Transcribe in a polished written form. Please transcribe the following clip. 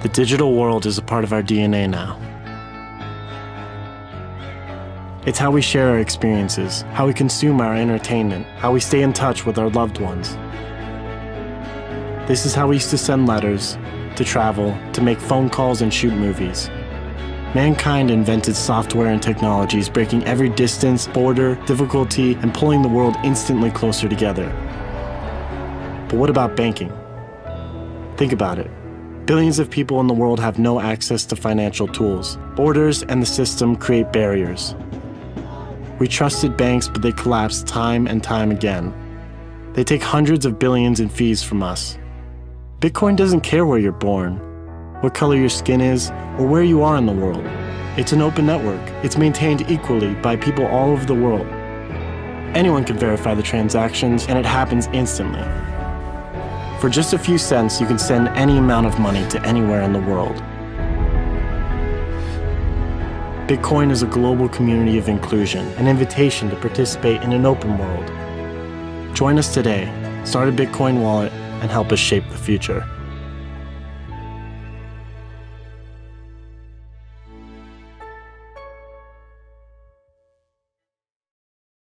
The digital world is a part of our DNA now. It's how we share our experiences, how we consume our entertainment, how we stay in touch with our loved ones. This is how we used to send letters, to travel, to make phone calls and shoot movies. Mankind invented software and technologies, breaking every distance, border, difficulty, and pulling the world instantly closer together. But what about banking? Think about it. Billions of people in the world have no access to financial tools. Borders and the system create barriers. We trusted banks, but they collapsed time and time again. They take hundreds of billions in fees from us. Bitcoin doesn't care where you're born, what color your skin is, or where you are in the world. It's an open network. It's maintained equally by people all over the world. Anyone can verify the transactions, and it happens instantly. For just a few cents, you can send any amount of money to anywhere in the world. Bitcoin is a global community of inclusion, an invitation to participate in an open world. Join us today, start a Bitcoin wallet, and help us shape the future.